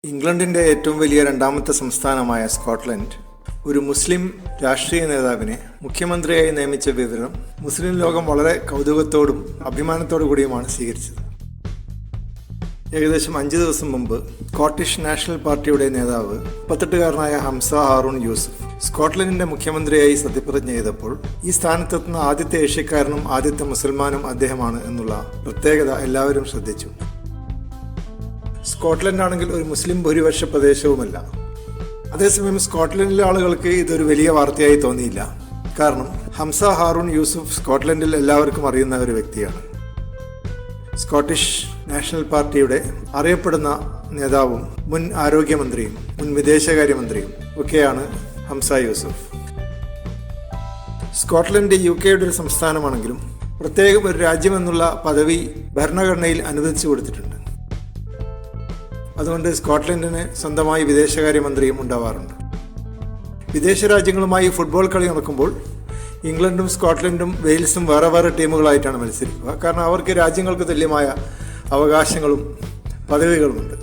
ഇംഗ്ലണ്ടിൻ്റെ ഏറ്റവും വലിയ രണ്ടാമത്തെ സംസ്ഥാനമായ സ്കോട്ട്ലൻഡ് ഒരു മുസ്ലിം രാഷ്ട്രീയ നേതാവിനെ മുഖ്യമന്ത്രിയായി നിയമിച്ച വിവരം മുസ്ലിം ലോകം വളരെ കൗതുകത്തോടും അഭിമാനത്തോടു കൂടിയുമാണ് സ്വീകരിച്ചത്. ഏകദേശം 5 ദിവസം മുമ്പ് സ്കോട്ടിഷ് നാഷണൽ പാർട്ടിയുടെ നേതാവ് 38-കാരനായ ഹംസ ഹാറൂൺ യൂസഫ് സ്കോട്ട്ലൻഡിന്റെ മുഖ്യമന്ത്രിയായി സത്യപ്രതിജ്ഞ ചെയ്തപ്പോൾ ഈ സ്ഥാനത്തെത്തുന്ന ആദ്യത്തെ ഏഷ്യക്കാരനും ആദ്യത്തെ മുസൽമാനും അദ്ദേഹമാണ് എന്നുള്ള പ്രത്യേകത എല്ലാവരും ശ്രദ്ധിച്ചു. സ്കോട്ട്ലൻഡ് ആണെങ്കിൽ ഒരു മുസ്ലിം ഭൂരിപക്ഷ പ്രദേശവുമല്ല. അതേസമയം സ്കോട്ട്ലൻഡിലെ ആളുകൾക്ക് ഇതൊരു വലിയ വാർത്തയായി തോന്നിയില്ല. കാരണം ഹംസ ഹാറൂൺ യൂസഫ് സ്കോട്ട്ലൻഡിൽ എല്ലാവർക്കും അറിയുന്ന ഒരു വ്യക്തിയാണ്. സ്കോട്ടിഷ് നാഷണൽ പാർട്ടിയുടെ അറിയപ്പെടുന്ന നേതാവും മുൻ ആരോഗ്യമന്ത്രിയും മുൻ വിദേശകാര്യമന്ത്രിയും ഒക്കെയാണ് ഹംസ യൂസഫ്. സ്കോട്ട്ലൻഡ് UK-യുടെ ഒരു സംസ്ഥാനമാണെങ്കിലും പ്രത്യേകം ഒരു രാജ്യമെന്നുള്ള പദവി ഭരണഘടനയിൽ അനുവദിച്ചു കൊടുത്തിട്ടുണ്ട്. അതുകൊണ്ട് സ്കോട്ട്ലൻഡിന് സ്വന്തമായി വിദേശകാര്യമന്ത്രിയും ഉണ്ടാവാറുണ്ട്. വിദേശ രാജ്യങ്ങളുമായി ഫുട്ബോൾ കളി നടക്കുമ്പോൾ ഇംഗ്ലണ്ടും സ്കോട്ട്ലൻഡും വെയിൽസും വേറെ വേറെ ടീമുകളായിട്ടാണ് മത്സരിക്കുക. കാരണം അവർക്ക് രാജ്യങ്ങൾക്ക് തുല്യമായ അവകാശങ്ങളും പദവികളുമുണ്ട്.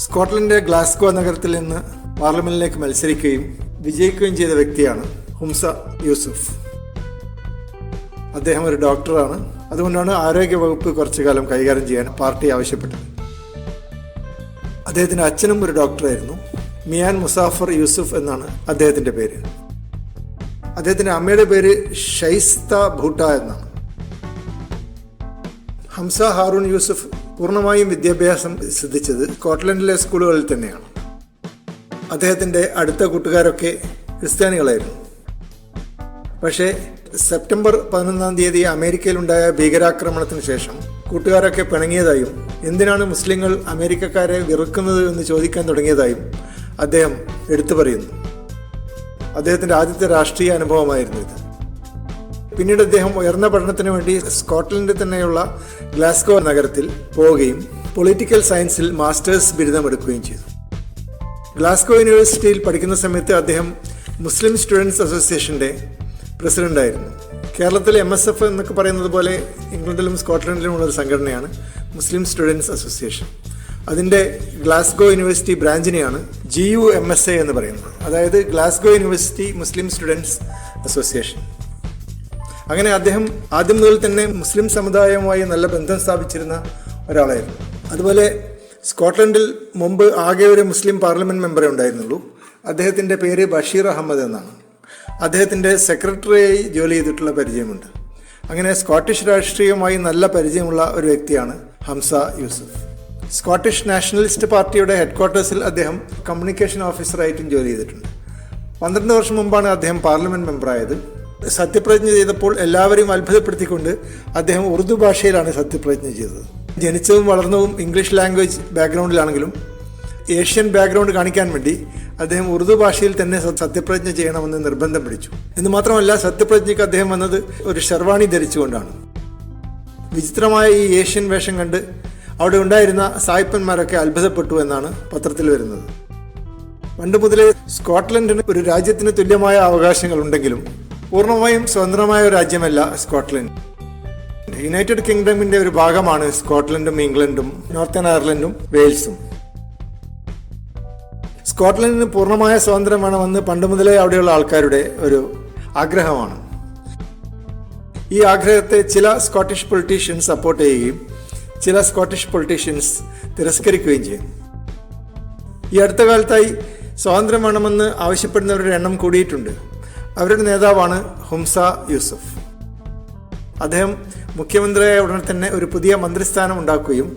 സ്കോട്ട്ലൻഡിന്റെ ഗ്ലാസ്ഗോ നഗരത്തിൽ നിന്ന് പാർലമെന്റിലേക്ക് മത്സരിക്കുകയും വിജയിക്കുകയും ചെയ്ത വ്യക്തിയാണ് ഹംസ യൂസഫ്. അദ്ദേഹം ഒരു ഡോക്ടറാണ്. അതുകൊണ്ടാണ് ആരോഗ്യ വകുപ്പ് കുറച്ചു കാലം കൈകാര്യം ചെയ്യാൻ പാർട്ടി ആവശ്യപ്പെട്ടത്. അദ്ദേഹത്തിൻ്റെ അച്ഛനും ഒരു ഡോക്ടറായിരുന്നു. മിയാൻ മുസാഫർ യൂസഫ് എന്നാണ് അദ്ദേഹത്തിൻ്റെ പേര്. അദ്ദേഹത്തിൻ്റെ അമ്മയുടെ പേര് ഷൈസ്ത ഭൂട്ട എന്നാണ്. ഹംസ ഹാറൂൺ യൂസഫ് പൂർണ്ണമായും വിദ്യാഭ്യാസം സിദ്ധിച്ചത് സ്കോട്ട്ലൻഡിലെ സ്കൂളുകളിൽ തന്നെയാണ്. അദ്ദേഹത്തിൻ്റെ അടുത്ത കൂട്ടുകാരൊക്കെ ക്രിസ്ത്യാനികളായിരുന്നു. പക്ഷേ സെപ്റ്റംബർ 11 അമേരിക്കയിലുണ്ടായ ഭീകരാക്രമണത്തിന് ശേഷം കൂട്ടുകാരൊക്കെ പിണങ്ങിയതായും എന്തിനാണ് മുസ്ലിങ്ങൾ അമേരിക്കക്കാരെ വെറുക്കുന്നത് എന്ന് ചോദിക്കാൻ തുടങ്ങിയതായും അദ്ദേഹം എടുത്തു പറയുന്നു. അദ്ദേഹത്തിൻ്റെ ആദ്യത്തെ രാഷ്ട്രീയ അനുഭവമായിരുന്നു ഇത്. പിന്നീട് അദ്ദേഹം ഉയർന്ന പഠനത്തിന് വേണ്ടി സ്കോട്ട്ലൻഡിൽ തന്നെയുള്ള ഗ്ലാസ്ഗോ നഗരത്തിൽ പോവുകയും പൊളിറ്റിക്കൽ സയൻസിൽ മാസ്റ്റേഴ്സ് ബിരുദമെടുക്കുകയും ചെയ്തു. ഗ്ലാസ്ഗോ യൂണിവേഴ്സിറ്റിയിൽ പഠിക്കുന്ന സമയത്ത് അദ്ദേഹം മുസ്ലിം സ്റ്റുഡൻസ് അസോസിയേഷൻ്റെ പ്രസിഡൻ്റായിരുന്നു. കേരളത്തിലെ MSF എന്നൊക്കെ പറയുന്നത് പോലെ ഇംഗ്ലണ്ടിലും സ്കോട്ട്ലൻഡിലുമുള്ള ഒരു സംഘടനയാണ് മുസ്ലിം സ്റ്റുഡൻസ് അസോസിയേഷൻ. അതിൻ്റെ ഗ്ലാസ്ഗോ യൂണിവേഴ്സിറ്റി ബ്രാഞ്ചിനെയാണ് GUMSA എന്ന് പറയുന്നത്. അതായത് ഗ്ലാസ്ഗോ യൂണിവേഴ്സിറ്റി മുസ്ലിം സ്റ്റുഡൻസ് അസോസിയേഷൻ. അങ്ങനെ അദ്ദേഹം ആദ്യം മുതൽ തന്നെ മുസ്ലിം സമുദായവുമായി നല്ല ബന്ധം സ്ഥാപിച്ചിരുന്ന ഒരാളായിരുന്നു. അതുപോലെ സ്കോട്ട്ലൻഡിൽ മുമ്പ് ആകെ ഒരു മുസ്ലിം പാർലമെൻറ്റ് മെമ്പറേ ഉണ്ടായിരുന്നുള്ളൂ. അദ്ദേഹത്തിൻ്റെ പേര് ബഷീർ അഹമ്മദ് എന്നാണ്. അദ്ദേഹത്തിൻ്റെ സെക്രട്ടറിയായി ജോലി ചെയ്തിട്ടുള്ള പരിചയമുണ്ട്. അങ്ങനെ സ്കോട്ടിഷ് രാഷ്ട്രീയവുമായി നല്ല പരിചയമുള്ള ഒരു വ്യക്തിയാണ് ഹംസ യൂസഫ്. സ്കോട്ടിഷ് നാഷണലിസ്റ്റ് പാർട്ടിയുടെ ഹെഡ്ക്വാർട്ടേഴ്സിൽ അദ്ദേഹം കമ്മ്യൂണിക്കേഷൻ ഓഫീസറായിട്ടും ജോലി ചെയ്തിട്ടുണ്ട്. 12 വർഷം മുമ്പാണ് അദ്ദേഹം പാർലമെൻറ്റ് മെമ്പറായത്. സത്യപ്രതിജ്ഞ ചെയ്തപ്പോൾ എല്ലാവരെയും അത്ഭുതപ്പെടുത്തിക്കൊണ്ട് അദ്ദേഹം ഉറുദു ഭാഷയിലാണ് സത്യപ്രതിജ്ഞ ചെയ്തത്. ജനിച്ചതും വളർന്നതും ഇംഗ്ലീഷ് ലാംഗ്വേജ് ബാക്ക്ഗ്രൗണ്ടിലാണെങ്കിലും ഏഷ്യൻ ബാക്ക്ഗ്രൗണ്ട് കാണിക്കാൻ വേണ്ടി അദ്ദേഹം ഉറുദു ഭാഷയിൽ തന്നെ സത്യപ്രതിജ്ഞ ചെയ്യണമെന്ന് നിർബന്ധം പിടിച്ചു. എന്ന് മാത്രമല്ല, സത്യപ്രതിജ്ഞയ്ക്ക് അദ്ദേഹം വന്നത് ഒരു ഷെർവാണി ധരിച്ചുകൊണ്ടാണ്. വിചിത്രമായ ഈ ഏഷ്യൻ വേഷം കണ്ട് അവിടെ ഉണ്ടായിരുന്ന സായിപ്പന്മാരൊക്കെ അത്ഭുതപ്പെട്ടു എന്നാണ് പത്രത്തിൽ വരുന്നത്. പണ്ട് മുതലേ സ്കോട്ട്ലൻഡിന് ഒരു രാജ്യത്തിന് തുല്യമായ അവകാശങ്ങൾ ഉണ്ടെങ്കിലും പൂർണ്ണമായും സ്വതന്ത്രമായ ഒരു രാജ്യമല്ല സ്കോട്ട്ലൻഡ്. യുണൈറ്റഡ് കിങ്ഡമിന്റെ ഒരു ഭാഗമാണ് സ്കോട്ട്ലൻഡും ഇംഗ്ലണ്ടും നോർത്തേൺ അയർലൻഡും വെയിൽസും. സ്കോട്ട്ലൻഡിന് പൂർണ്ണമായ സ്വാതന്ത്ര്യം വേണമെന്ന് പണ്ട് മുതലേ അവിടെയുള്ള ആൾക്കാരുടെ ഒരു ആഗ്രഹമാണ്. ഈ ആഗ്രഹത്തെ ചില സ്കോട്ടിഷ് പൊളിറ്റീഷ്യൻസ് സപ്പോർട്ട് ചെയ്യുകയും ചില സ്കോട്ടിഷ് പൊളിറ്റീഷ്യൻസ് തിരസ്കരിക്കുകയും ചെയ്യും. ഈ അടുത്ത കാലത്തായി സ്വാതന്ത്ര്യം വേണമെന്ന് ആവശ്യപ്പെടുന്നവരുടെ എണ്ണം കൂടിയിട്ടുണ്ട്. അവരുടെ നേതാവാണ് ഹംസ യൂസഫ്. അദ്ദേഹം മുഖ്യമന്ത്രിയായ ഉടനെ തന്നെ ഒരു പുതിയ മന്ത്രിസ്ഥാനം ഉണ്ടാക്കുകയും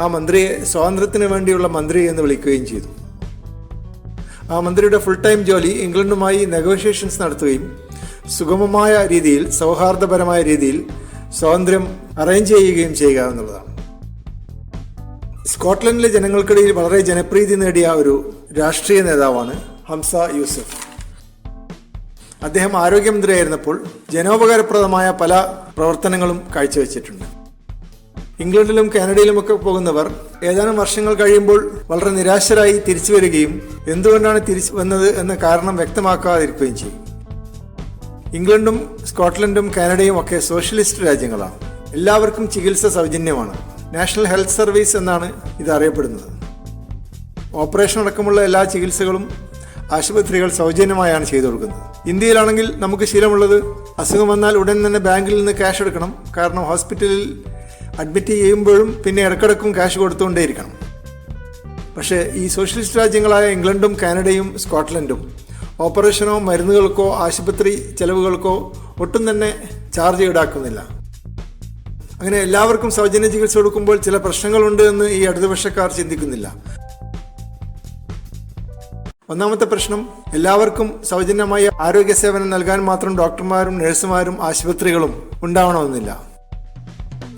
ആ മന്ത്രിയെ സ്വാതന്ത്ര്യത്തിന് വേണ്ടിയുള്ള മന്ത്രി എന്ന് വിളിക്കുകയും ചെയ്തു. ആ മന്ത്രിയുടെ ഫുൾ ടൈം ജോലി ഇംഗ്ലണ്ടുമായി നെഗോഷിയേഷൻസ് നടത്തുകയും സുഗമമായ രീതിയിൽ സൗഹാർദ്ദപരമായ രീതിയിൽ സ്വാതന്ത്ര്യം അറേഞ്ച് ചെയ്യുകയും ചെയ്യുക എന്നുള്ളതാണ്. സ്കോട്ട്ലൻഡിലെ ജനങ്ങൾക്കിടയിൽ വളരെ ജനപ്രീതി നേടിയ ഒരു രാഷ്ട്രീയ നേതാവാണ് ഹംസ യൂസഫ്. അദ്ദേഹം ആരോഗ്യമന്ത്രിയായിരുന്നപ്പോൾ ജനോപകാരപ്രദമായ പല പ്രവർത്തനങ്ങളും കാഴ്ചവെച്ചിട്ടുണ്ട്. ഇംഗ്ലണ്ടിലും കാനഡയിലുമൊക്കെ പോകുന്നവർ ഏതാനും വർഷങ്ങൾ കഴിയുമ്പോൾ വളരെ നിരാശരായി തിരിച്ചു വരികയും എന്തുകൊണ്ടാണ് തിരിച്ചു വന്നത് എന്ന കാരണം വ്യക്തമാക്കാതിരിക്കുകയും ചെയ്യും. ഇംഗ്ലണ്ടും സ്കോട്ട്ലൻഡും കാനഡയും ഒക്കെ സോഷ്യലിസ്റ്റ് രാജ്യങ്ങളാണ്. എല്ലാവർക്കും ചികിത്സ സൗജന്യമാണ്. നാഷണൽ ഹെൽത്ത് സർവീസ് എന്നാണ് ഇത് അറിയപ്പെടുന്നത്. ഓപ്പറേഷൻ അടക്കമുള്ള എല്ലാ ചികിത്സകളും ആശുപത്രികൾ സൗജന്യമായാണ് ചെയ്തു കൊടുക്കുന്നത്. ഇന്ത്യയിലാണെങ്കിൽ നമുക്ക് ശീലമുള്ളത് അസുഖം വന്നാൽ ഉടൻ തന്നെ ബാങ്കിൽ നിന്ന് ക്യാഷ് എടുക്കണം. കാരണം ഹോസ്പിറ്റലിൽ അഡ്മിറ്റ് ചെയ്യുമ്പോഴും പിന്നെ ഇടക്കിടക്കും ക്യാഷ് കൊടുത്തുകൊണ്ടേയിരിക്കണം. പക്ഷേ ഈ സോഷ്യലിസ്റ്റ് രാജ്യങ്ങളായ ഇംഗ്ലണ്ടും കാനഡയും സ്കോട്ട്ലൻഡും ഓപ്പറേഷനോ മരുന്നുകൾക്കോ ആശുപത്രി ചെലവുകൾക്കോ ഒട്ടും തന്നെ ചാർജ് ഈടാക്കുന്നില്ല. അങ്ങനെ എല്ലാവർക്കും സൗജന്യ ചികിത്സ കൊടുക്കുമ്പോൾ ചില പ്രശ്നങ്ങളുണ്ട് എന്ന് ഈ ഇടതുപക്ഷക്കാർ ചിന്തിക്കുന്നില്ല. ഒന്നാമത്തെ പ്രശ്നം, എല്ലാവർക്കും സൗജന്യമായി ആരോഗ്യ സേവനം നൽകാൻ മാത്രം ഡോക്ടർമാരും നഴ്സുമാരും ആശുപത്രികളും ഉണ്ടാവണമെന്നില്ല.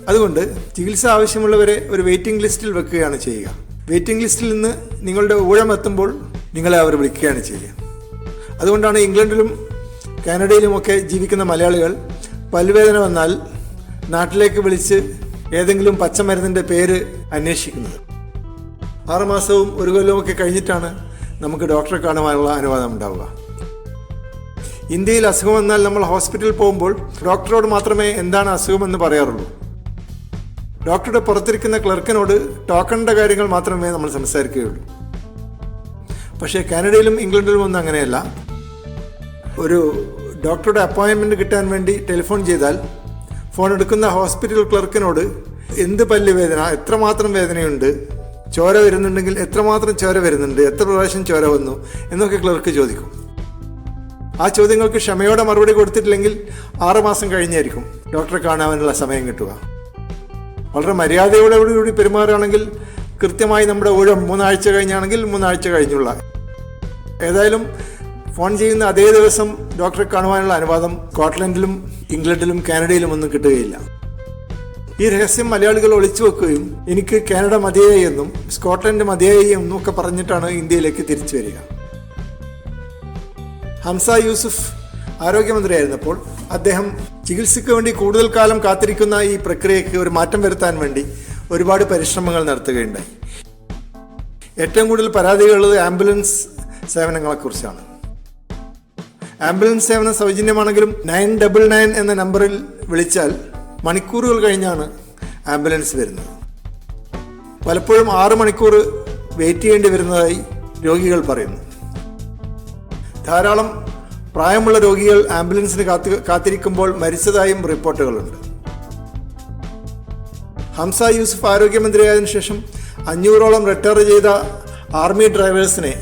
അതുകൊണ്ട് ചികിത്സ ആവശ്യമുള്ളവരെ ഒരു വെയിറ്റിംഗ് ലിസ്റ്റിൽ വെക്കുകയാണ് ചെയ്യുക. വെയിറ്റിംഗ് ലിസ്റ്റിൽ നിന്ന് നിങ്ങളുടെ ഊഴം എത്തുമ്പോൾ നിങ്ങളെ അവർ വിളിക്കുകയാണ് ചെയ്യുക. അതുകൊണ്ടാണ് ഇംഗ്ലണ്ടിലും കാനഡയിലുമൊക്കെ ജീവിക്കുന്ന മലയാളികൾ പല്ലുവേദന വന്നാൽ നാട്ടിലേക്ക് വിളിച്ച് ഏതെങ്കിലും പച്ചമരുന്നിൻ്റെ പേര് അന്വേഷിക്കുന്നത്. 6 മാസവും 1 കൊല്ലവുമൊക്കെ കഴിഞ്ഞിട്ടാണ് നമുക്ക് ഡോക്ടറെ കാണുവാനുള്ള അനുവാദം ഉണ്ടാവുക. ഇന്ത്യയിൽ അസുഖം വന്നാൽ നമ്മൾ ഹോസ്പിറ്റലിൽ പോകുമ്പോൾ ഡോക്ടറോട് മാത്രമേ എന്താണ് അസുഖമെന്ന് പറയാറുള്ളൂ. ഡോക്ടറുടെ പുറത്തിരിക്കുന്ന ക്ലർക്കിനോട് ടോക്കണിൻ്റെ കാര്യങ്ങൾ മാത്രമേ നമ്മൾ സംസാരിക്കുകയുള്ളൂ. പക്ഷേ കാനഡയിലും ഇംഗ്ലണ്ടിലും ഒന്നും അങ്ങനെയല്ല. ഒരു ഡോക്ടറുടെ അപ്പോയിൻമെൻറ്റ് കിട്ടാൻ വേണ്ടി ടെലിഫോൺ ചെയ്താൽ ഫോൺ എടുക്കുന്ന ഹോസ്പിറ്റൽ ക്ലർക്കിനോട് എന്ത് പല്ല് വേദന, എത്രമാത്രം വേദനയുണ്ട്, ചോര വരുന്നുണ്ടെങ്കിൽ എത്രമാത്രം ചോര വരുന്നുണ്ട്, എത്ര പ്രാവശ്യം ചോര വന്നു എന്നൊക്കെ ക്ലർക്ക് ചോദിക്കും. ആ ചോദ്യങ്ങൾക്ക് ക്ഷമയോടെ മറുപടി കൊടുത്തിട്ടില്ലെങ്കിൽ 6 മാസം കഴിഞ്ഞായിരിക്കും ഡോക്ടറെ കാണാനുള്ള സമയം കിട്ടുക. വളരെ മര്യാദയോടുകൂടി പെരുമാറുകയാണെങ്കിൽ കൃത്യമായി നമ്മുടെ ഊഴം 3 ആഴ്ച കഴിഞ്ഞാണെങ്കിൽ 3 ആഴ്ച കഴിഞ്ഞുള്ള. ഏതായാലും ഫോൺ ചെയ്യുന്ന അതേ ദിവസം ഡോക്ടറെ കാണുവാനുള്ള അനുവാദം സ്കോട്ട്ലൻഡിലും ഇംഗ്ലണ്ടിലും കാനഡയിലും ഒന്നും കിട്ടുകയില്ല. ഈ രഹസ്യം മലയാളികൾ ഒളിച്ചു വെക്കുകയും എനിക്ക് കാനഡ മതിയായി എന്നും സ്കോട്ട്ലൻഡ് മതിയായി എന്നും ഒക്കെ പറഞ്ഞിട്ടാണ് ഇന്ത്യയിലേക്ക് തിരിച്ചു വരിക. ഹംസ യൂസുഫ് ആരോഗ്യമന്ത്രിയായിരുന്നപ്പോൾ അദ്ദേഹം ചികിത്സയ്ക്ക് വേണ്ടി കൂടുതൽ കാലം കാത്തിരിക്കുന്ന ഈ പ്രക്രിയയ്ക്ക് ഒരു മാറ്റം വരുത്താൻ വേണ്ടി ഒരുപാട് പരിശ്രമങ്ങൾ നടത്തുകയുണ്ടായി. ഏറ്റവും കൂടുതൽ പരാതികളുള്ളത് ആംബുലൻസ് സേവനങ്ങളെക്കുറിച്ചാണ്. ആംബുലൻസ് സേവനം സൗജന്യമാണെങ്കിലും 999 എന്ന നമ്പറിൽ വിളിച്ചാൽ മണിക്കൂറുകൾ കഴിഞ്ഞാണ് ആംബുലൻസ് വരുന്നത്. പലപ്പോഴും 6 മണിക്കൂർ വെയിറ്റ് ചെയ്യേണ്ടി വരുന്നതായി രോഗികൾ പറയുന്നു. ധാരാളം പ്രായമുള്ള രോഗികൾ ആംബുലൻസിന് കാത്തിരിക്കുമ്പോൾ മരിച്ചതായും റിപ്പോർട്ടുകളുണ്ട്. ഹംസ യൂസുഫ് ആരോഗ്യമന്ത്രിയായതിനു ശേഷം 500ഓളം റിട്ടയർ ചെയ്ത ആർമി ഡ്രൈവേഴ്സിനെ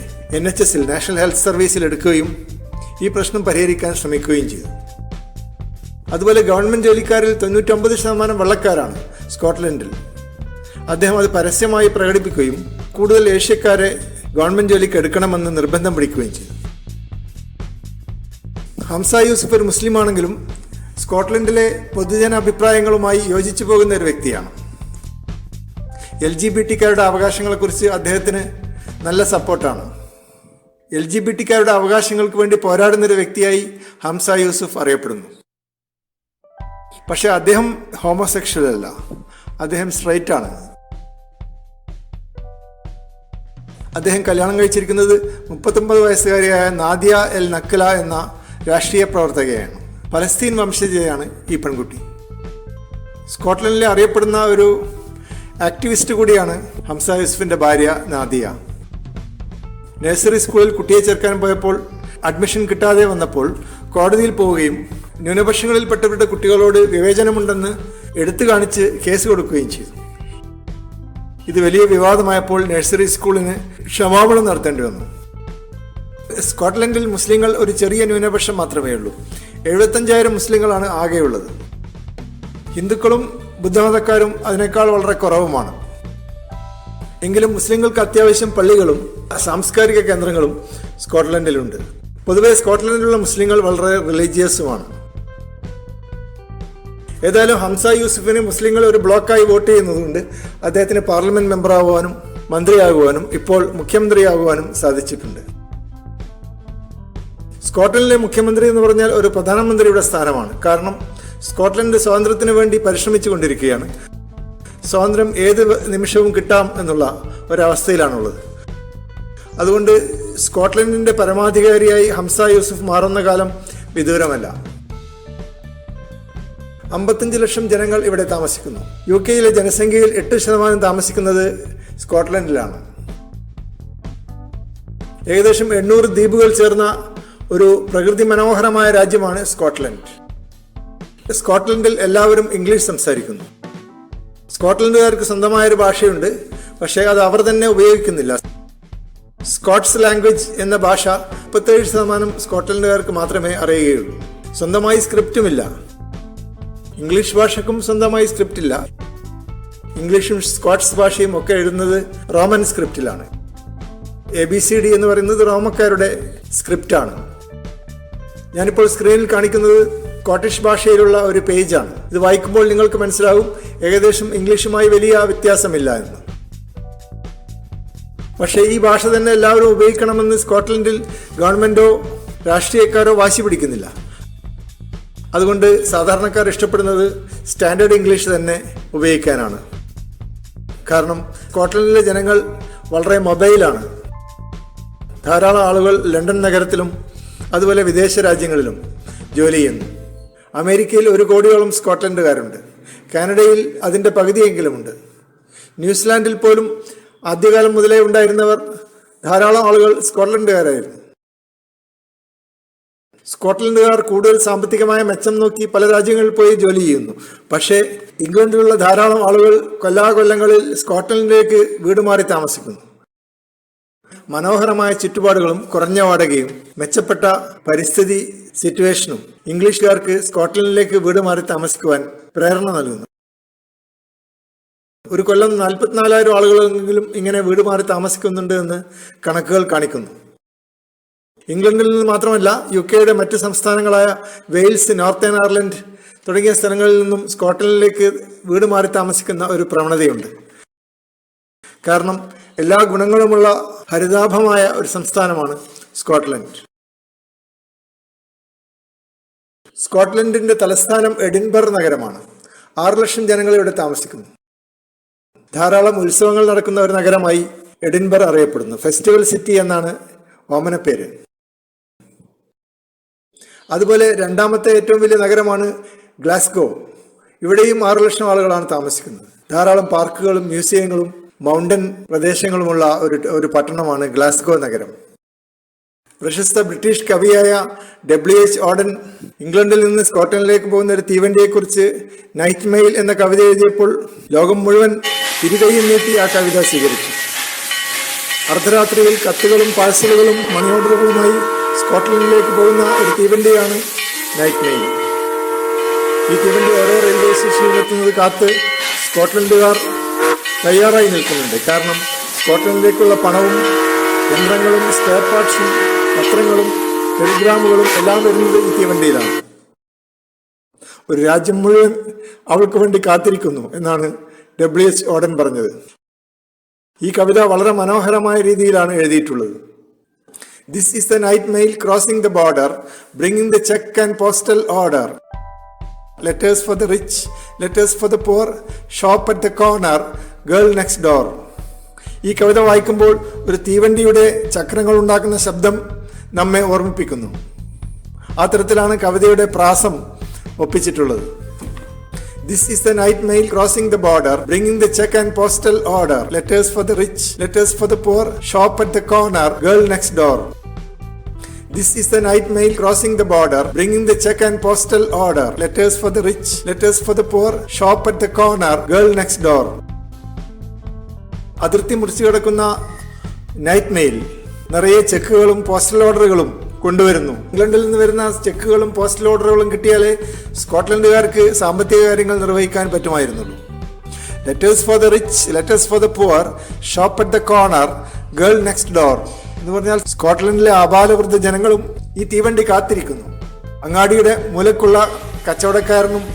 NHSൽ നാഷണൽ ഹെൽത്ത് സർവീസിൽ എടുക്കുകയും ഈ പ്രശ്നം പരിഹരിക്കാൻ ശ്രമിക്കുകയും ചെയ്തു. അതുപോലെ ഗവൺമെൻറ് ജോലിക്കാരിൽ 99% വെള്ളക്കാരാണ് സ്കോട്ട്ലൻഡിൽ. അദ്ദേഹം അത് പരസ്യമായി പ്രകടിപ്പിക്കുകയും കൂടുതൽ ഏഷ്യക്കാരെ ഗവൺമെൻറ് ജോലിക്ക് എടുക്കണമെന്ന് നിർബന്ധം പിടിക്കുകയും ചെയ്തു. ഹംസ യൂസുഫ് ഒരു മുസ്ലിമാണെങ്കിലും സ്കോട്ട്ലൻഡിലെ പൊതുജന അഭിപ്രായങ്ങളുമായി യോജിച്ചു പോകുന്ന ഒരു വ്യക്തിയാണ്. LGBT-ക്കാരുടെ അവകാശങ്ങളെക്കുറിച്ച് അദ്ദേഹത്തിന് നല്ല സപ്പോർട്ടാണ്. LGBT-ക്കാരുടെ അവകാശങ്ങൾക്ക് വേണ്ടി പോരാടുന്നൊരു വ്യക്തിയായി ഹംസ യൂസുഫ് അറിയപ്പെടുന്നു. പക്ഷെ അദ്ദേഹം ഹോമോസെക്ഷൽ അല്ല, അദ്ദേഹം സ്ട്രൈറ്റ് ആണ്. അദ്ദേഹം കല്യാണം കഴിച്ചിരിക്കുന്നത് 39 വയസ്സുകാരിയായ നാദിയ എൽ നക്കല എന്ന രാഷ്ട്രീയ പ്രവർത്തകയാണ്. പലസ്തീൻ വംശജയാണ് ഈ പെൺകുട്ടി. സ്കോട്ട്ലൻഡിലെ അറിയപ്പെടുന്ന ഒരു ആക്ടിവിസ്റ്റ് കൂടിയാണ് ഹംസ യൂസുഫിൻ്റെ ഭാര്യ നാദിയ. നഴ്സറി സ്കൂളിൽ കുട്ടിയെ ചേർക്കാൻ പോയപ്പോൾ അഡ്മിഷൻ കിട്ടാതെ വന്നപ്പോൾ കോടതിയിൽ പോവുകയും ന്യൂനപക്ഷങ്ങളിൽപ്പെട്ടവരുടെ കുട്ടികളോട് വിവേചനമുണ്ടെന്ന് എടുത്തു കാണിച്ച് കേസ് കൊടുക്കുകയും ചെയ്തു. ഇത് വലിയ വിവാദമായപ്പോൾ നഴ്സറി സ്കൂളിന് ക്ഷമാപണം നടത്തേണ്ടി വന്നു. സ്കോട്ട്ലൻഡിൽ മുസ്ലിങ്ങൾ ഒരു ചെറിയ ന്യൂനപക്ഷം മാത്രമേ ഉള്ളൂ. 75,000 മുസ്ലിങ്ങളാണ് ആകെയുള്ളത്. ഹിന്ദുക്കളും ബുദ്ധമതക്കാരും അതിനേക്കാൾ വളരെ കുറവുമാണ്. എങ്കിലും മുസ്ലിങ്ങൾക്ക് അത്യാവശ്യം പള്ളികളും സാംസ്കാരിക കേന്ദ്രങ്ങളും സ്കോട്ട്ലൻഡിലുണ്ട്. പൊതുവെ സ്കോട്ട്ലൻഡിലുള്ള മുസ്ലിങ്ങൾ വളരെ റിലീജിയസുമാണ്. ഏതായാലും ഹംസ യൂസുഫിന് മുസ്ലിങ്ങൾ ഒരു ബ്ലോക്കായി വോട്ട് ചെയ്യുന്നതുകൊണ്ട് അദ്ദേഹത്തിന് പാർലമെന്റ് മെമ്പറാകുവാനും മന്ത്രിയാകുവാനും ഇപ്പോൾ മുഖ്യമന്ത്രിയാകുവാനും സാധിച്ചിട്ടുണ്ട്. സ്കോട്ട്ലൻഡിലെ മുഖ്യമന്ത്രി എന്ന് പറഞ്ഞാൽ ഒരു പ്രധാനമന്ത്രിയുടെ സ്ഥാനമാണ്. കാരണം സ്കോട്ട്ലൻഡ് സ്വാതന്ത്ര്യത്തിന് വേണ്ടി പരിശ്രമിച്ചു കൊണ്ടിരിക്കുകയാണ്. സ്വാതന്ത്ര്യം ഏത് നിമിഷവും കിട്ടാം എന്നുള്ള ഒരവസ്ഥയിലാണുള്ളത്. അതുകൊണ്ട് സ്കോട്ട്ലൻഡിൻ്റെ പരമാധികാരിയായി ഹംസ യൂസുഫ് മാറുന്ന കാലം വിദൂരമല്ല. 55 ലക്ഷം ജനങ്ങൾ ഇവിടെ താമസിക്കുന്നു. UK ജനസംഖ്യയിൽ 8% താമസിക്കുന്നത് സ്കോട്ട്ലൻഡിലാണ്. ഏകദേശം 800 ദ്വീപുകൾ ചേർന്ന ഒരു പ്രകൃതി മനോഹരമായ രാജ്യമാണ് സ്കോട്ട്ലൻഡ്. സ്കോട്ട്ലൻഡിൽ എല്ലാവരും ഇംഗ്ലീഷ് സംസാരിക്കുന്നു. സ്കോട്ട്ലൻഡുകാർക്ക് സ്വന്തമായൊരു ഭാഷയുണ്ട്, പക്ഷേ അത് അവർ തന്നെ ഉപയോഗിക്കുന്നില്ല. സ്കോട്ട്സ് ലാംഗ്വേജ് എന്ന ഭാഷ 37% സ്കോട്ട്ലൻഡുകാർക്ക് മാത്രമേ അറിയുകയുള്ളൂ. സ്വന്തമായി സ്ക്രിപ്റ്റുമില്ല. ഇംഗ്ലീഷ് ഭാഷയ്ക്കും സ്വന്തമായി സ്ക്രിപ്റ്റില്ല. ഇംഗ്ലീഷും സ്കോട്ട്സ് ഭാഷയും ഒക്കെ എഴുതുന്നത് റോമൻ സ്ക്രിപ്റ്റിലാണ്. ABCD എന്ന് പറയുന്നത് റോമക്കാരുടെ സ്ക്രിപ്റ്റാണ്. ഞാനിപ്പോൾ സ്ക്രീനിൽ കാണിക്കുന്നത് സ്കോട്ടിഷ് ഭാഷയിലുള്ള ഒരു പേജാണ്. ഇത് വായിക്കുമ്പോൾ നിങ്ങൾക്ക് മനസ്സിലാവും ഏകദേശം ഇംഗ്ലീഷുമായി വലിയ വ്യത്യാസമില്ല എന്ന്. പക്ഷേ ഈ ഭാഷ തന്നെ എല്ലാവരും ഉപയോഗിക്കണമെന്ന് സ്കോട്ട്ലൻഡിൽ ഗവൺമെൻറ്റോ രാഷ്ട്രീയക്കാരോ വാശി പിടിക്കുന്നില്ല. അതുകൊണ്ട് സാധാരണക്കാർ ഇഷ്ടപ്പെടുന്നത് സ്റ്റാൻഡേർഡ് ഇംഗ്ലീഷ് തന്നെ ഉപയോഗിക്കാനാണ്. കാരണം സ്കോട്ട്ലൻഡിലെ ജനങ്ങൾ വളരെ മൊബൈലാണ്. ധാരാളം ആളുകൾ ലണ്ടൻ നഗരത്തിലും അതുപോലെ വിദേശ രാജ്യങ്ങളിലും ജോലി ചെയ്യുന്നു. അമേരിക്കയിൽ 1 കോടിയോളം സ്കോട്ട്ലൻഡുകാരുണ്ട്. കാനഡയിൽ അതിൻ്റെ പകുതിയെങ്കിലുമുണ്ട്. ന്യൂസിലാൻഡിൽ പോലും ആദ്യകാലം മുതലേ ഉണ്ടായിരുന്നവർ ധാരാളം ആളുകൾ സ്കോട്ട്ലൻഡുകാരായിരുന്നു. സ്കോട്ട്ലൻഡുകാർ കൂടുതൽ സാമ്പത്തികമായ മെച്ചം നോക്കി പല രാജ്യങ്ങളിൽ പോയി ജോലി ചെയ്യുന്നു. പക്ഷേ ഇംഗ്ലണ്ടിലുള്ള ധാരാളം ആളുകൾ കൊല്ലാകൊല്ലങ്ങളിൽ സ്കോട്ട്ലൻഡിലേക്ക് വീട് മാറി താമസിക്കുന്നു. മനോഹരമായ ചുറ്റുപാടുകളും കുറഞ്ഞ വാടകയും മെച്ചപ്പെട്ട പരിസ്ഥിതി സിറ്റുവേഷനും ഇംഗ്ലീഷുകാർക്ക് സ്കോട്ട്ലൻഡിലേക്ക് വീട് മാറി താമസിക്കുവാൻ പ്രേരണ നൽകുന്നു. ഒരു കൊല്ലം 44,000 ആളുകളെങ്കിലും ഇങ്ങനെ വീട് മാറി താമസിക്കുന്നുണ്ട് എന്ന് കണക്കുകൾ കാണിക്കുന്നു. ഇംഗ്ലണ്ടിൽ നിന്ന് മാത്രമല്ല, UK മറ്റ് സംസ്ഥാനങ്ങളായ വെയിൽസ്, നോർത്തേൺ അയർലൻഡ് തുടങ്ങിയ സ്ഥലങ്ങളിൽ നിന്നും സ്കോട്ട്ലൻഡിലേക്ക് വീട് മാറി താമസിക്കുന്ന ഒരു പ്രവണതയുണ്ട്. കാരണം എല്ലാ ഗുണങ്ങളുമുള്ള ഹരിതാഭമായ ഒരു സംസ്ഥാനമാണ് സ്കോട്ട്ലൻഡ്. സ്കോട്ട്ലൻഡിന്റെ തലസ്ഥാനം എഡിൻബർഗ് നഗരമാണ്. 6 ലക്ഷം ജനങ്ങൾ ഇവിടെ താമസിക്കുന്നു. ധാരാളം ഉത്സവങ്ങൾ നടക്കുന്ന ഒരു നഗരമായി എഡിൻബർഗ് അറിയപ്പെടുന്നു. ഫെസ്റ്റിവൽ സിറ്റി എന്നാണ് ഓമനപ്പേര്. അതുപോലെ 2ാമത്തെ ഏറ്റവും വലിയ നഗരമാണ് ഗ്ലാസ്ഗോ. ഇവിടെയും 6 ലക്ഷം ആളുകളാണ് താമസിക്കുന്നത്. ധാരാളം പാർക്കുകളും മ്യൂസിയങ്ങളും മൗണ്ടൻ പ്രദേശങ്ങളുമുള്ള ഒരു പട്ടണമാണ് ഗ്ലാസ്ഗോ നഗരം. പ്രശസ്ത ബ്രിട്ടീഷ് കവിയായ W.H. ഓഡൻ ഇംഗ്ലണ്ടിൽ നിന്ന് സ്കോട്ട്ലൻഡിലേക്ക് പോകുന്ന ഒരു തീവണ്ടിയെക്കുറിച്ച് നൈറ്റ് മെയിൽ എന്ന കവിത എഴുതിയപ്പോൾ ലോകം മുഴുവൻ തിരികെയും നീട്ടി ആ കവിത സ്വീകരിച്ചു. അർദ്ധരാത്രിയിൽ കത്തുകളും പാഴ്സലുകളും മണി ഓർഡറുകളുമായി സ്കോട്ട്ലൻഡിലേക്ക് പോകുന്ന ഒരു തീവണ്ടിയാണ് നൈറ്റ് മെയിൽ. ഈ തീവണ്ടി ഓരോ റെയിൽവേ സ്റ്റേഷനിൽ എത്തുന്നത് കാത്ത് സ്കോട്ട്ലൻഡുകാർ തയ്യാറായി നിൽക്കുന്നുണ്ട്. കാരണം സ്കോട്ട്ലൻഡിലേക്കുള്ള പണവും യന്ത്രങ്ങളും സ്പെയർ പാർട്സും പത്രങ്ങളും ടെലിഗ്രാമുകളും എല്ലാം വരുന്നത് ഈ തീവണ്ടിയിലാണ്. ഒരു രാജ്യം മുഴുവൻ അവൾക്ക് വേണ്ടി കാത്തിരിക്കുന്നു എന്നാണ് W.H. ഓഡൻ പറഞ്ഞത്. ഈ കവിത വളരെ മനോഹരമായ രീതിയിലാണ് എഴുതിയിട്ടുള്ളത്. This is the night mail crossing the border, bringing the check and postal order. Letters for the rich, letters for the poor, shop at the corner, girl next door. ഈ കവിത വായിക്കുമ്പോൾ ഒരു തീവണ്ടിയുടെ ചക്രങ്ങൾ ഉണ്ടാക്കുന്ന ശബ്ദം നമ്മെ ഓർമ്മിപ്പിക്കുന്നു. ആ തരത്തിലാണ് കവിതയുടെ പ്രാസം ഒപ്പിച്ചിട്ടുള്ളത്. This is the night mail crossing the border, bringing the check and postal order. Letters for the rich, letters for the poor, shop at the corner, girl next door. This is the night mail crossing the border, bringing the check and postal order. Letters for the rich, letters for the poor, shop at the corner, girl next door. അതിർത്തി മുറിച്ചു കിടക്കുന്ന night mail നിറയെ ചെക്കുകളും postal ഓർഡറുകളും കൊണ്ടുവരുന്നു. ഇംഗ്ലണ്ടിൽ നിന്ന് വരുന്ന ചെക്കുകളും postal ഓർഡറുകളും കിട്ടിയാലേ സ്കോട്ട്ലൻഡുകാർക്ക് സാമ്പത്തിക കാര്യങ്ങൾ നിർവഹിക്കാൻ പറ്റുമായിരുന്നുള്ളൂ. Letters for the rich, letters for the poor, shop at the corner, girl next door എന്ന് പറഞ്ഞാൽ സ്കോട്ട്ലൻഡിലെ ആബാലവൃദ്ധ ജനങ്ങളും ഈ തീവണ്ടി കാത്തിരിക്കുന്നു. അങ്ങാടിയുടെ മൂലക്കുള്ള കച്ചവടക്കാരനും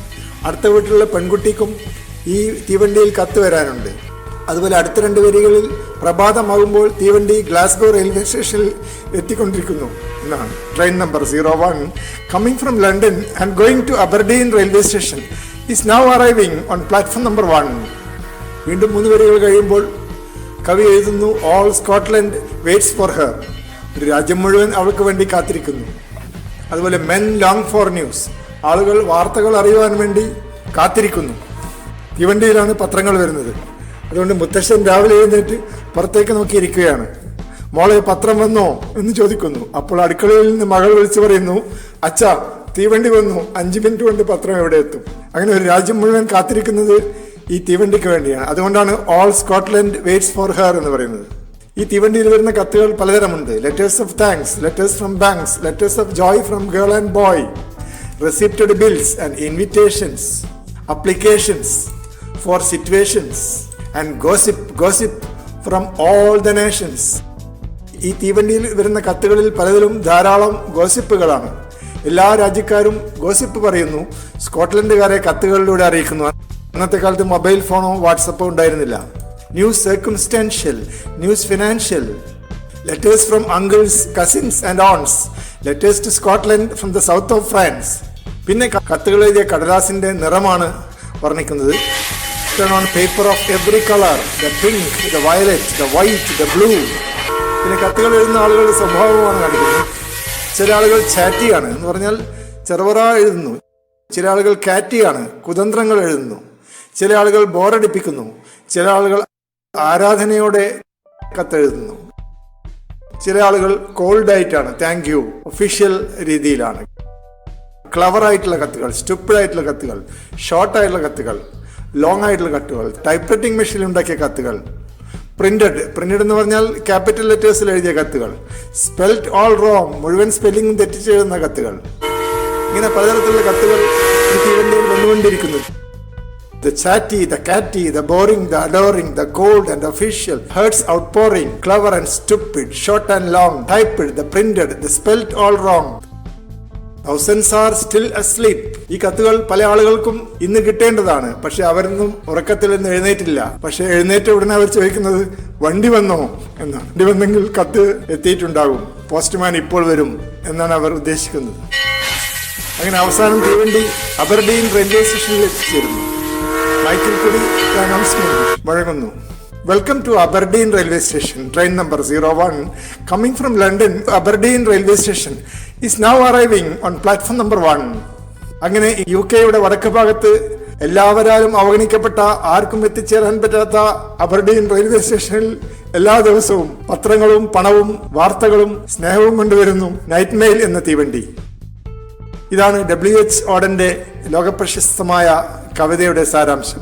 അടുത്ത വീട്ടിലുള്ള പെൺകുട്ടിക്കും ഈ തീവണ്ടിയിൽ കത്ത് വരാനുണ്ട്. അതുപോലെ അടുത്ത 2 വരികളിൽ പ്രഭാതമാകുമ്പോൾ തീവണ്ടി ഗ്ലാസ്ഗോ റെയിൽവേ സ്റ്റേഷനിൽ എത്തിക്കൊണ്ടിരിക്കുന്നു എന്നാണ്. Train number 01 coming from London and going to Aberdeen railway station is now arriving on platform number 1. വീണ്ടും 3 വരികൾ കഴിയുമ്പോൾ കവി എഴുതുന്നു, all Scotland waits for her. ഒരു രാജ്യം മുഴുവൻ അവൾക്ക് വേണ്ടി കാത്തിരിക്കുന്നു. അതുപോലെ മെൻ ലോങ് ഫോർ ന്യൂസ്, ആളുകൾ വാർത്തകൾ അറിയുവാൻ വേണ്ടി കാത്തിരിക്കുന്നു. തീവണ്ടിയിലാണ് പത്രങ്ങൾ വരുന്നത്. അതുകൊണ്ട് മുത്തശ്ശൻ രാവിലെ എഴുന്നേറ്റ് പുറത്തേക്ക് നോക്കിയിരിക്കുകയാണ്. മോളെ പത്രം വന്നോ എന്ന് ചോദിക്കുന്നു. അപ്പോൾ അടുക്കളയിൽ നിന്ന് മകൾ വിളിച്ചു പറയുന്നു, അച്ഛാ തീവണ്ടി വന്നു, 5 മിനിറ്റ് കൊണ്ട് പത്രം എവിടെ എത്തും. അങ്ങനെ ഒരു രാജ്യം മുഴുവൻ കാത്തിരിക്കുന്നത് ഈ തീവണ്ടിക്ക് വേണ്ടിയാണ്. അതുകൊണ്ടാണ് all Scotland waits for her എന്ന് പറയുന്നത്. ഈ തീവണ്ടിയിൽ വരുന്ന കത്തുകൾ പലതരമുണ്ട്. Letters of thanks, letters from banks, letters of joy from girl and boy, receipted bills and invitations, applications for situations and gossip from all the nations. ഈ തീവണ്ടിയിൽ വരുന്ന കത്തുകളിൽ പലതിലും ധാരാളം ഗോസിപ്പുകളാണ്. എല്ലാ രാജ്യക്കാരും ഗോസിപ്പ് പറയുന്നു, സ്കോട്ട്ലൻഡുകാരെ കത്തുകളിലൂടെ അറിയിക്കുന്നു. അന്നത്തെ കാലത്ത് മൊബൈൽ ഫോണോ വാട്സപ്പോ ഉണ്ടായിരുന്നില്ല. News circumstantial, news financial, letters from uncles, cousins and aunts, letters to Scotland from the south of France. പിന്നെ കത്തുകൾ എഴുതിയ കടലാസിന്റെ നിറമാണ് വർണ്ണിക്കുന്നത്. On paper of every colour, the pink, the violet, the white, the blue. പിന്നെ കത്തുകൾ എഴുതുന്ന ആളുകളുടെ സ്വഭാവമാണ് കാണിക്കുന്നത്. ചില ആളുകൾ ചാറ്റിയാണ് എന്ന് പറഞ്ഞാൽ ചെറുപറ എഴുതുന്നു. ചില ആളുകൾ കാറ്റിയാണ്, കുതന്ത്രങ്ങൾ എഴുതുന്നു. ചില ആളുകൾ ബോറടിപ്പിക്കുന്നു. ചില ആളുകൾ ആരാധനയോടെ കത്തെഴുതുന്നു. ചില ആളുകൾ കോൾഡ് ആയിട്ടാണ്, താങ്ക് യു, ഒഫീഷ്യൽ രീതിയിലാണ്. ക്ലവർ ആയിട്ടുള്ള കത്തുകൾ, സ്റ്റുപ്പിഡ് ആയിട്ടുള്ള കത്തുകൾ, ഷോർട്ട് ആയിട്ടുള്ള കത്തുകൾ, ലോങ് ആയിട്ടുള്ള കത്തുകൾ, ടൈപ്പ് റൈറ്റിംഗ് മെഷീനിൽ ഉണ്ടാക്കിയ കത്തുകൾ, പ്രിന്റഡ് എന്ന് പറഞ്ഞാൽ ക്യാപിറ്റൽ ലെറ്റേഴ്സിൽ എഴുതിയ കത്തുകൾ, സ്പെൽഡ് ഓൾ റോങ്, മുഴുവൻ സ്പെല്ലിംഗ് തെറ്റിച്ചെഴുതുന്ന കത്തുകൾ. ഇങ്ങനെ പലതരത്തിലുള്ള കത്തുകൾ ഈ തീവണ്ടിയിൽ വന്നുകൊണ്ടിരിക്കുന്നു. The chatty, the catty, the boring, the adoring, the cold and official, hurts outpouring, clever and stupid, short and long, typed, the printed, the spelt all wrong. Thousands are still asleep. ഈ കത്തുകൾ പല ആളുകൾക്കും ഇന്ന് കിട്ടേണ്ടതാണ്. പക്ഷെ അവരൊന്നും ഉറക്കത്തിൽ നിന്ന് എഴുന്നേറ്റില്ല. പക്ഷെ എഴുന്നേറ്റ ഉടനെ അവർ ചോദിക്കുന്നത് വണ്ടി വന്നോ എന്നാണ്. വണ്ടി വന്നെങ്കിൽ കത്ത് എത്തിയിട്ടുണ്ടാകും, പോസ്റ്റ്മാൻ ഇപ്പോൾ വരും എന്നാണ് അവർ ഉദ്ദേശിക്കുന്നത്. അങ്ങനെ അവസാനം തീവണ്ടി അബർഡീൻ റെയിൽവേ സ്റ്റേഷനിൽ എത്തിച്ചേരുന്നു. മൈക്കിൽ കൂടി അനൗൺസ്മെന്റ് മുഴങ്ങുന്നു. Welcome to Aberdeen railway station. Train number 01 coming from London Aberdeen railway station is now arriving on platform number 1. അങ്ങനെ UK-യുടെ വടക്ക് ഭാഗത്ത് എല്ലാവരാലും അവഗണിക്കപ്പെട്ട, ആർക്കും എത്തിച്ചേരാൻ പറ്റാത്ത അബർഡീൻ റെയിൽവേ സ്റ്റേഷനിൽ എല്ലാ ദിവസവും പത്രങ്ങളും പണവും വാർത്തകളും സ്നേഹവും കൊണ്ടുവരുന്നു നൈറ്റ് മെയിൽ എന്ന തീവണ്ടി. ഇതാണ് W.H. ഓഡന്റെ ലോകപ്രശസ്തമായ കവിതയുടെ സാരാംശം.